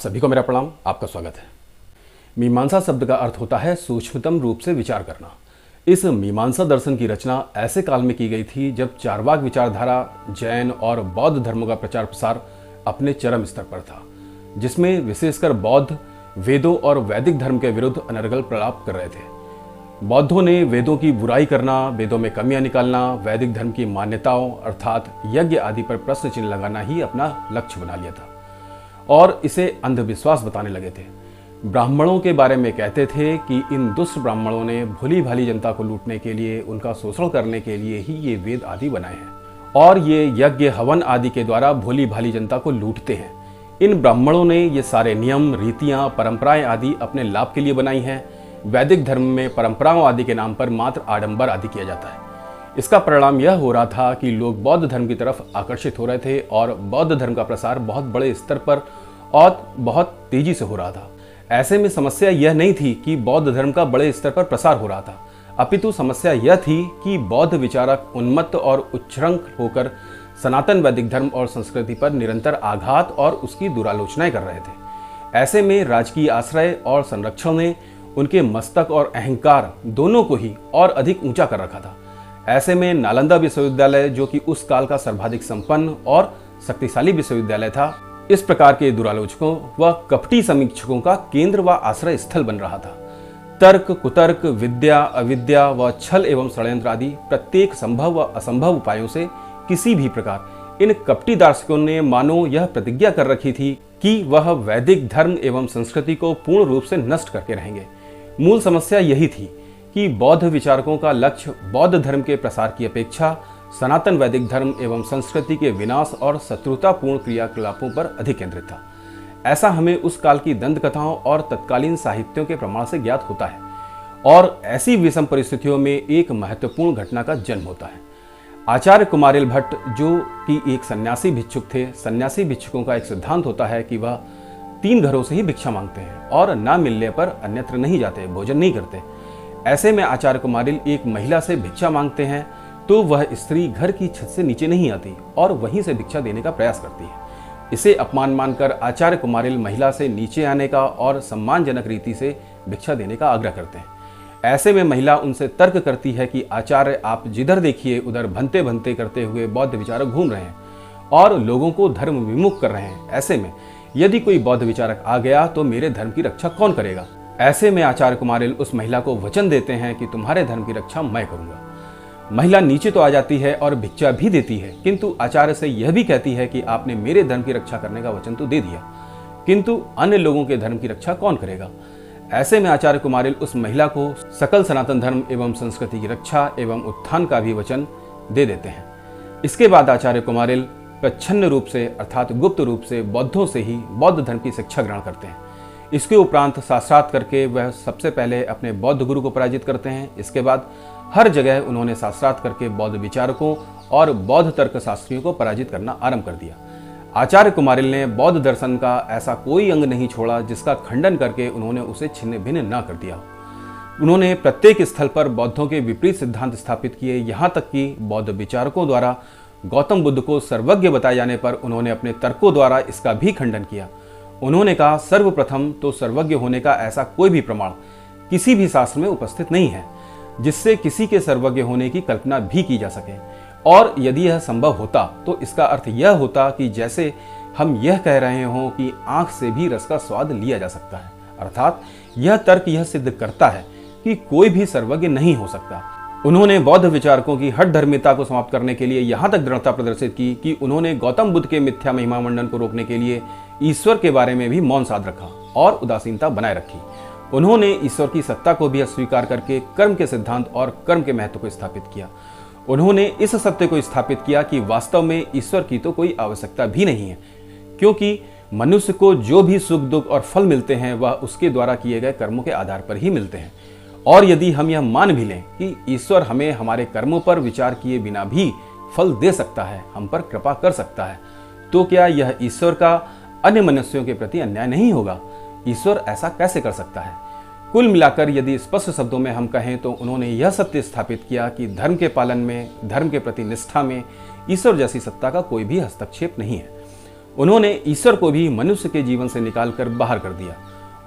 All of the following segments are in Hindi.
सभी को मेरा प्रणाम, आपका स्वागत है। मीमांसा शब्द का अर्थ होता है सूक्ष्मतम रूप से विचार करना। इस मीमांसा दर्शन की रचना ऐसे काल में की गई थी जब चार्वाक विचारधारा, जैन और बौद्ध धर्मों का प्रचार प्रसार अपने चरम स्तर पर था, जिसमें विशेषकर बौद्ध वेदों और वैदिक धर्म के विरुद्ध अनर्गल प्रलाप कर रहे थे। बौद्धों ने वेदों की बुराई करना, वेदों में कमियां निकालना, वैदिक धर्म की मान्यताओं अर्थात यज्ञ आदि पर प्रश्न चिन्ह लगाना ही अपना लक्ष्य बना लिया था और इसे अंधविश्वास बताने लगे थे। ब्राह्मणों के बारे में कहते थे कि इन दुष्ट ब्राह्मणों ने भोली भाली जनता को लूटने के लिए, उनका शोषण करने के लिए ही ये वेद आदि बनाए हैं और ये यज्ञ हवन आदि के द्वारा भोली भाली जनता को लूटते हैं। इन ब्राह्मणों ने ये सारे नियम, रीतियां, परंपराएं आदि अपने लाभ के लिए बनाई हैं। वैदिक धर्म में परंपराओं आदि के नाम पर मात्र आडंबर आदि किया जाता है। इसका परिणाम यह हो रहा था कि लोग बौद्ध धर्म की तरफ आकर्षित हो रहे थे और बौद्ध धर्म का प्रसार बहुत बड़े स्तर पर और बहुत तेजी से हो रहा था। ऐसे में समस्या यह नहीं थी कि बौद्ध धर्म का बड़े स्तर पर प्रसार हो रहा था, अपितु समस्या यह थी कि बौद्ध विचारक उन्मत्त और उच्छृंख होकर सनातन वैदिक धर्म और संस्कृति पर निरंतर आघात और उसकी दुरालोचनाएं कर रहे थे। ऐसे में राजकीय आश्रय और संरक्षण ने उनके मस्तक और अहंकार दोनों को ही और अधिक ऊंचा कर रखा था। ऐसे में नालंदा विश्वविद्यालय, जो कि उस काल का सर्वाधिक संपन्न और शक्तिशाली विश्वविद्यालय था, इस प्रकार के दुरालोचकों व कपटी समीक्षकों का केंद्र व आश्रय स्थल बन रहा था। तर्क, कुतर्क, विद्या, अविद्या व छल एवं षड्यंत्र आदि प्रत्येक संभव व असंभव उपायों से किसी भी प्रकार इन कपटी दार्शनिकों ने मानो यह प्रतिज्ञा कर रखी थी कि वह वैदिक धर्म एवं संस्कृति को पूर्ण रूप से नष्ट करके रहेंगे। मूल समस्या यही थी कि बौद्ध विचारकों का लक्ष्य बौद्ध धर्म के प्रसार की अपेक्षा सनातन वैदिक धर्म एवं संस्कृति के विनाश और शत्रुतापूर्ण क्रियाकलापों पर अधिक केंद्रित था। ऐसा हमें उस काल की दंत कथाओं और तत्कालीन साहित्यों के प्रमाण से ज्ञात होता है और ऐसी विषम परिस्थितियों में एक महत्वपूर्ण घटना का जन्म होता है। आचार्य कुमारिल भट्ट, जो कि एक सन्यासी भिक्षुक थे, सन्यासी भिक्षुकों का एक सिद्धांत होता है कि वह 3 घरों से ही भिक्षा मांगते हैं और ना मिलने पर अन्यत्र नहीं जाते, भोजन नहीं करते। ऐसे में आचार्य कुमारिल एक महिला से भिक्षा मांगते हैं तो वह स्त्री घर की छत से नीचे नहीं आती और वहीं से भिक्षा देने का प्रयास करती है। इसे अपमान मानकर आचार्य कुमारिल महिला से नीचे आने का और सम्मानजनक रीति से भिक्षा देने का आग्रह करते हैं। ऐसे में महिला उनसे तर्क करती है कि आचार्य, आप जिधर देखिए उधर भंते भंते करते हुए बौद्ध विचारक घूम रहे हैं और लोगों को धर्म विमुख कर रहे हैं। ऐसे में यदि कोई बौद्ध विचारक आ गया तो मेरे धर्म की रक्षा कौन करेगा? ऐसे में आचार्य कुमारिल उस महिला को वचन देते हैं कि तुम्हारे धर्म की रक्षा मैं करूंगा। महिला नीचे तो आ जाती है और भिक्षा भी देती है, किंतु आचार्य से यह भी कहती है कि आपने मेरे धर्म की रक्षा करने का वचन तो दे दिया, किंतु अन्य लोगों के धर्म की रक्षा कौन करेगा? ऐसे में आचार्य कुमारिल उस महिला को सकल सनातन धर्म एवं संस्कृति की रक्षा एवं उत्थान का भी वचन दे देते हैं। इसके बाद आचार्य कुमारिल प्रच्छन्न रूप से अर्थात गुप्त रूप से बौद्धों से ही बौद्ध धर्म की शिक्षा ग्रहण करते हैं। इसके उपरांत शास्त्रार्थ करके वह सबसे पहले अपने बौद्ध गुरु को पराजित करते हैं। इसके बाद हर जगह उन्होंने शास्त्रार्थ करके बौद्ध विचारकों और बौद्ध तर्क शास्त्रियों को पराजित करना आरंभ कर दिया। आचार्य कुमारिल ने बौद्ध दर्शन का ऐसा कोई अंग नहीं छोड़ा जिसका खंडन करके उन्होंने उसे छिन्न भिन्न न कर दिया। उन्होंने प्रत्येक स्थल पर बौद्धों के विपरीत सिद्धांत स्थापित किए, यहाँ तक कि बौद्ध विचारकों द्वारा गौतम बुद्ध को सर्वज्ञ बताए जाने पर उन्होंने अपने तर्कों द्वारा इसका भी खंडन किया। उन्होंने कहा, सर्वप्रथम तो सर्वज्ञ होने का ऐसा कोई भी प्रमाण किसी भी शास्त्र में उपस्थित नहीं है जिससे किसी के सर्वज्ञ होने की कल्पना भी की जा सके, और यदि यह संभव होता तो इसका अर्थ यह होता कि जैसे हम यह कह रहे हों कि आंख से भी रस का स्वाद लिया जा सकता है, अर्थात यह तर्क यह सिद्ध करता है कि कोई भी सर्वज्ञ नहीं हो सकता। उन्होंने बौद्ध विचारकों की हठ धर्मिता को समाप्त करने के लिए यहाँ तक दृढ़ता प्रदर्शित की कि उन्होंने गौतम बुद्ध के मिथ्या महिमा मंडन को रोकने के लिए ईश्वर के बारे में भी मौन साध रखा और उदासीनता बनाए रखी। उन्होंने ईश्वर की सत्ता को भी अस्वीकार करके कर्म के सिद्धांत और कर्म के महत्व को स्थापित किया। उन्होंने इस सत्य को स्थापित किया कि वास्तव में ईश्वर की तो कोई आवश्यकता भी नहीं है, क्योंकि मनुष्य को जो भी सुख दुख और फल मिलते हैं वह उसके द्वारा किए गए कर्मों के आधार पर ही मिलते हैं। और यदि हम यह मान भी लें कि ईश्वर हमें हमारे कर्मों पर विचार किए बिना भी फल दे सकता है, हम पर कृपा कर सकता है, तो क्या यह ईश्वर का अन्य मनुष्यों के प्रति अन्याय नहीं होगा? ईश्वर ऐसा कैसे कर सकता है? कुल मिलाकर यदि स्पष्ट शब्दों में हम कहें तो उन्होंने यह सत्य स्थापित किया कि धर्म के पालन में, धर्म के प्रति निष्ठा में ईश्वर जैसी सत्ता का कोई भी हस्तक्षेप नहीं है। उन्होंने ईश्वर को भी मनुष्य के जीवन से निकालकर बाहर कर दिया।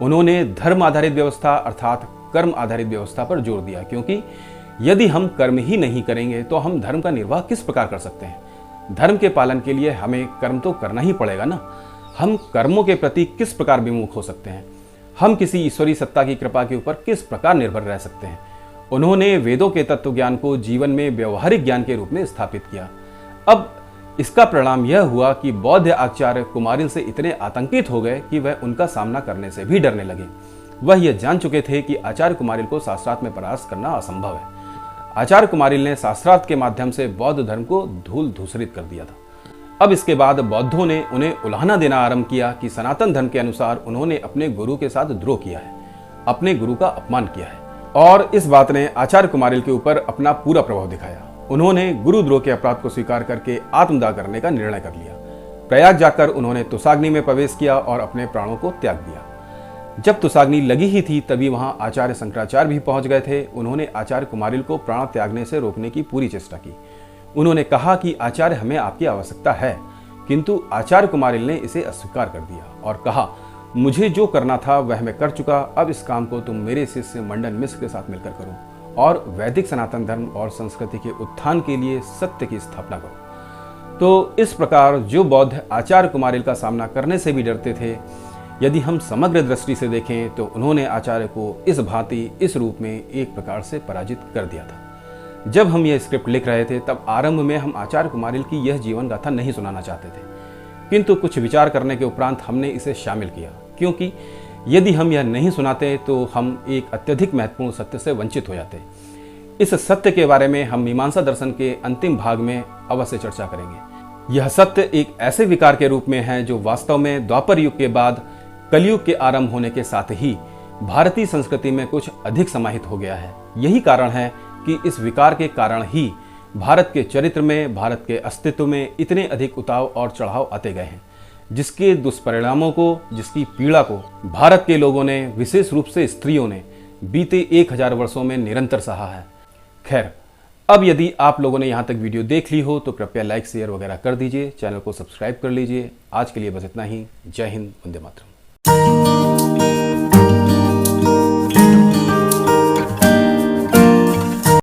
उन्होंने धर्म आधारित व्यवस्था अर्थात कर्म आधारित व्यवस्था पर जोर दिया, क्योंकि यदि हम कर्म ही नहीं करेंगे तो हम धर्म का निर्वाह किस प्रकार कर सकते हैं। धर्म के पालन के लिए हमें कर्म तो करना ही पड़ेगा ना। हम कर्मों के प्रति किस प्रकार विमुख हो सकते हैं, हम किसी ईश्वरीय सत्ता की कृपा के ऊपर किस प्रकार निर्भर रह सकते हैं। उन्होंने वेदों के तत्व ज्ञान को जीवन में व्यवहारिक ज्ञान के रूप में स्थापित किया। अब इसका परिणाम यह हुआ कि बौद्ध आचार्य कुमारिल से इतने आतंकित हो गए कि वह उनका सामना करने से भी डरने लगे। वह यह जान चुके थे कि आचार्य कुमारिल को शास्त्रार्थ में परास्त करना असंभव है। आचार्य कुमारिल ने शास्त्रार्थ के माध्यम से बौद्ध धर्म को धूल धूसरित कर दिया था। अब इसके बाद बौद्धों ने उन्हें उलाहना देना आरंभ किया कि सनातन धर्म के अनुसार उन्होंने अपने गुरु के साथ द्रोह किया है, अपने गुरु का अपमान किया है। और इस बात ने आचार्य कुमारिल के ऊपर अपना पूरा प्रभाव दिखाया। उन्होंने गुरुद्रोह के अपराध को स्वीकार करके आत्मदाह करने का निर्णय कर लिया। प्रयाग जाकर उन्होंने तुसाग्नि में प्रवेश किया और अपने प्राणों को त्याग दिया। जब तुसाग्नि लगी ही थी तभी वहां आचार्य शंकराचार्य भी पहुंच गए थे। उन्होंने आचार्य कुमारिल को प्राण त्यागने से रोकने की पूरी चेष्टा की। उन्होंने कहा कि आचार्य, हमें आपकी आवश्यकता है, किंतु आचार्य कुमारिल ने इसे अस्वीकार कर दिया और कहा, मुझे जो करना था वह मैं कर चुका, अब इस काम को तुम मेरे शिष्य मंडन मिश्र के साथ मिलकर करो और वैदिक सनातन धर्म और संस्कृति के उत्थान के लिए सत्य की स्थापना करो। तो इस प्रकार जो बौद्ध आचार्य कुमारिल का सामना करने से भी डरते थे, यदि हम समग्र दृष्टि से देखें तो उन्होंने आचार्य को इस भांति इस रूप में एक प्रकार से पराजित कर दिया था। जब हम यह स्क्रिप्ट लिख रहे थे तब आरंभ में हम आचार्य कुमारिल की यह जीवन गाथा नहीं सुनाना चाहते थे, किंतु कुछ विचार करने के उपरांत हमने इसे शामिल किया, क्योंकि यदि हम यह नहीं सुनाते तो हम एक अत्यधिक महत्वपूर्ण सत्य से वंचित हो जाते। इस सत्य के बारे में हम मीमांसा दर्शन के अंतिम भाग में अवश्य चर्चा करेंगे। यह सत्य एक ऐसे विकार के रूप में है जो वास्तव में द्वापर युग के बाद कलयुग के आरंभ होने के साथ ही भारतीय संस्कृति में कुछ अधिक समाहित हो गया है। यही कारण है कि इस विकार के कारण ही भारत के चरित्र में, भारत के अस्तित्व में इतने अधिक उतार और चढ़ाव आते गए हैं, जिसके दुष्परिणामों को, जिसकी पीड़ा को भारत के लोगों ने, विशेष रूप से स्त्रियों ने बीते 1000 वर्षों में निरंतर सहा है। खैर, अब यदि आप लोगों ने यहाँ तक वीडियो देख ली हो तो कृपया लाइक, शेयर वगैरह कर दीजिए, चैनल को सब्सक्राइब कर लीजिए। आज के लिए बस इतना ही। जय हिंद, वंदे मातरम।